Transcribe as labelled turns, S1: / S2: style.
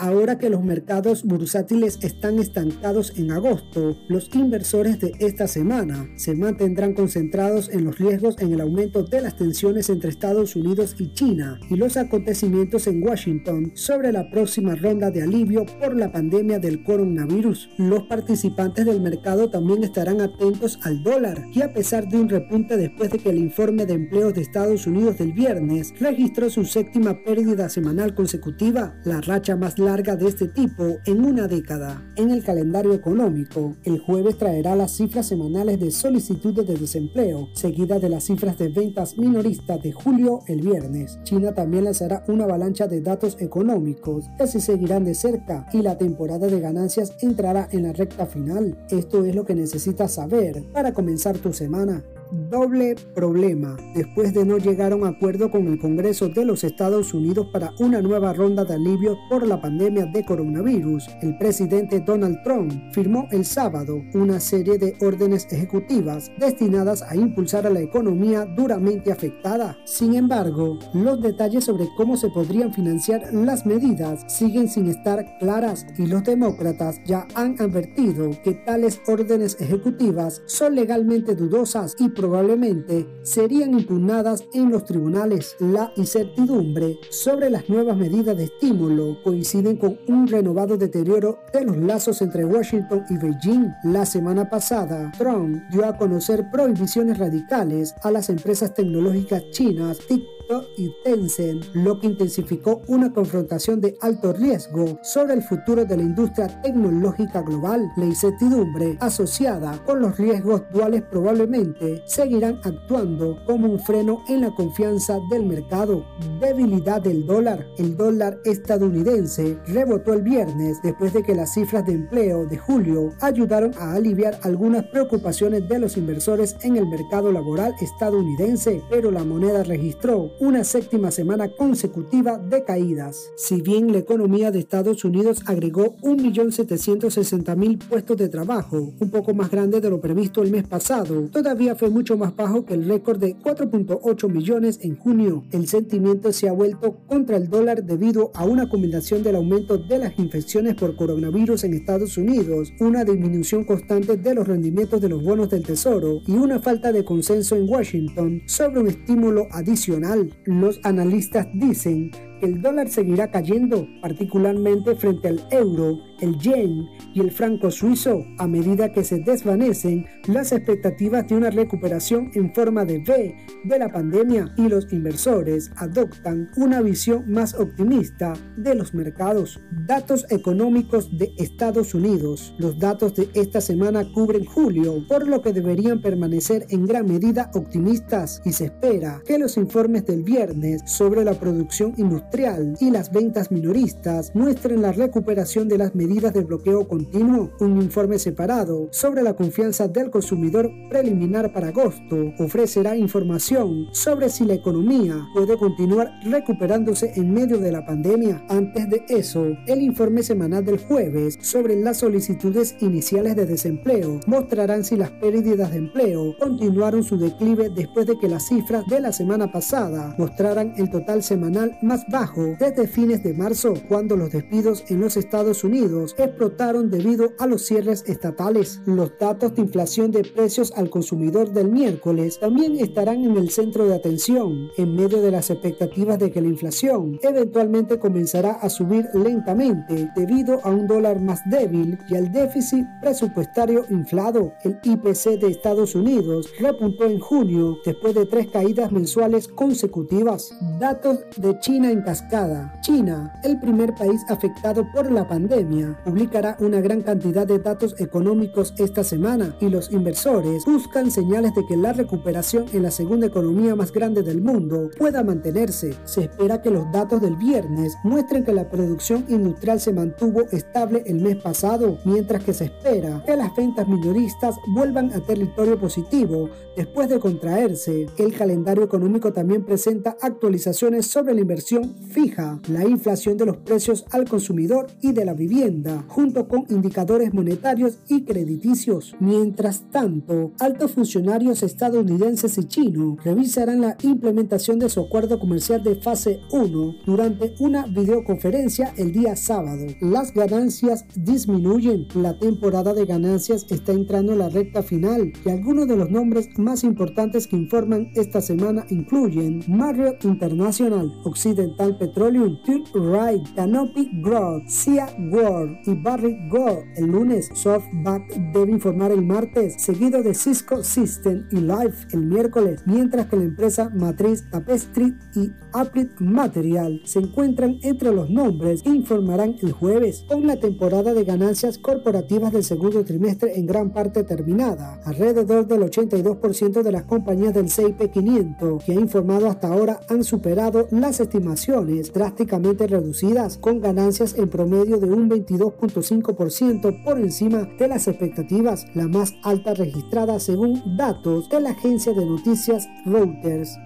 S1: Ahora que los mercados bursátiles están estancados en agosto, los inversores de esta semana se mantendrán concentrados en los riesgos en el aumento de las tensiones entre Estados Unidos y China y los acontecimientos en Washington sobre la próxima ronda de alivio por la pandemia del coronavirus. Los participantes del mercado también estarán atentos al dólar, que a pesar de un repunte después de que el informe de empleos de Estados Unidos del viernes registró su séptima pérdida semanal consecutiva, la racha más larga de este tipo en una década. En el calendario económico, el jueves traerá las cifras semanales de solicitudes de desempleo, seguidas de las cifras de ventas minoristas de julio el viernes. China también lanzará una avalancha de datos económicos que se seguirán de cerca y la temporada de ganancias entrará en la recta final. Esto es lo que necesitas saber para comenzar tu semana. Doble problema. Después de no llegar a un acuerdo con el Congreso de los Estados Unidos para una nueva ronda de alivio por la pandemia de coronavirus, el presidente Donald Trump firmó el sábado una serie de órdenes ejecutivas destinadas a impulsar a la economía duramente afectada. Sin embargo, los detalles sobre cómo se podrían financiar las medidas siguen sin estar claras y los demócratas ya han advertido que tales órdenes ejecutivas son legalmente dudosas y probablemente serían impugnadas en los tribunales. La incertidumbre sobre las nuevas medidas de estímulo coinciden con un renovado deterioro de los lazos entre Washington y Beijing. La semana pasada, Trump dio a conocer prohibiciones radicales a las empresas tecnológicas chinas TikTok y Tencent, lo que intensificó una confrontación de alto riesgo sobre el futuro de la industria tecnológica global. La incertidumbre asociada con los riesgos duales probablemente seguirán actuando como un freno en la confianza del mercado. Debilidad del dólar. El dólar estadounidense rebotó el viernes después de que las cifras de empleo de julio ayudaron a aliviar algunas preocupaciones de los inversores en el mercado laboral estadounidense, pero la moneda registró una séptima semana consecutiva de caídas. Si bien la economía de Estados Unidos agregó 1.760.000 puestos de trabajo, un poco más grande de lo previsto el mes pasado, todavía fue mucho más bajo que el récord de 4.8 millones en junio. El sentimiento se ha vuelto contra el dólar debido a una combinación del aumento de las infecciones por coronavirus en Estados Unidos, una disminución constante de los rendimientos de los bonos del Tesoro y una falta de consenso en Washington sobre un estímulo adicional. Los analistas dicen que el dólar seguirá cayendo, particularmente frente al euro, el yen y el franco suizo, a medida que se desvanecen las expectativas de una recuperación en forma de V de la pandemia y los inversores adoptan una visión más optimista de los mercados. Datos económicos de Estados Unidos. Los datos de esta semana cubren julio, por lo que deberían permanecer en gran medida optimistas y se espera que los informes del viernes sobre la producción industrial y las ventas minoristas muestren la recuperación de las medidas de bloqueo continuo. Un informe separado sobre la confianza del consumidor preliminar para agosto ofrecerá información sobre si la economía puede continuar recuperándose en medio de la pandemia. Antes de eso, el informe semanal del jueves sobre las solicitudes iniciales de desempleo mostrarán si las pérdidas de empleo continuaron su declive después de que las cifras de la semana pasada mostraran el total semanal más bajo desde fines de marzo, cuando los despidos en los Estados Unidos explotaron debido a los cierres estatales. Los datos de inflación de precios al consumidor del miércoles también estarán en el centro de atención, en medio de las expectativas de que la inflación eventualmente comenzará a subir lentamente debido a un dólar más débil y al déficit presupuestario inflado. El IPC de Estados Unidos repuntó en junio después de 3 caídas mensuales consecutivas. Datos de China en cascada. China, el primer país afectado por la pandemia, publicará una gran cantidad de datos económicos esta semana y los inversores buscan señales de que la recuperación en la segunda economía más grande del mundo pueda mantenerse. Se espera que los datos del viernes muestren que la producción industrial se mantuvo estable el mes pasado, mientras que se espera que las ventas minoristas vuelvan a territorio positivo después de contraerse. El calendario económico también presenta actualizaciones sobre la inversión fija, la inflación de los precios al consumidor y de la vivienda, junto con indicadores monetarios y crediticios. Mientras tanto, altos funcionarios estadounidenses y chinos revisarán la implementación de su acuerdo comercial de fase 1 durante una videoconferencia el día sábado. Las ganancias disminuyen. La temporada de ganancias está entrando en la recta final y algunos de los nombres más importantes que informan esta semana incluyen Marriott International, Occidental Petroleum, Curtiss-Wright, Canopy Growth, Cia World y Barrick Gold. El lunes, SoftBank debe informar el martes, seguido de Cisco Systems y Life el miércoles, mientras que la empresa matriz Tapestry y Applied Materials se encuentran entre los nombres que informarán el jueves. Con la temporada de ganancias corporativas del segundo trimestre en gran parte terminada, alrededor del 82% de las compañías del S&P 500 que ha informado hasta ahora han superado las estimaciones drásticamente reducidas, con ganancias en promedio de un 22.5% por encima de las expectativas, la más alta registrada según datos de la agencia de noticias Reuters.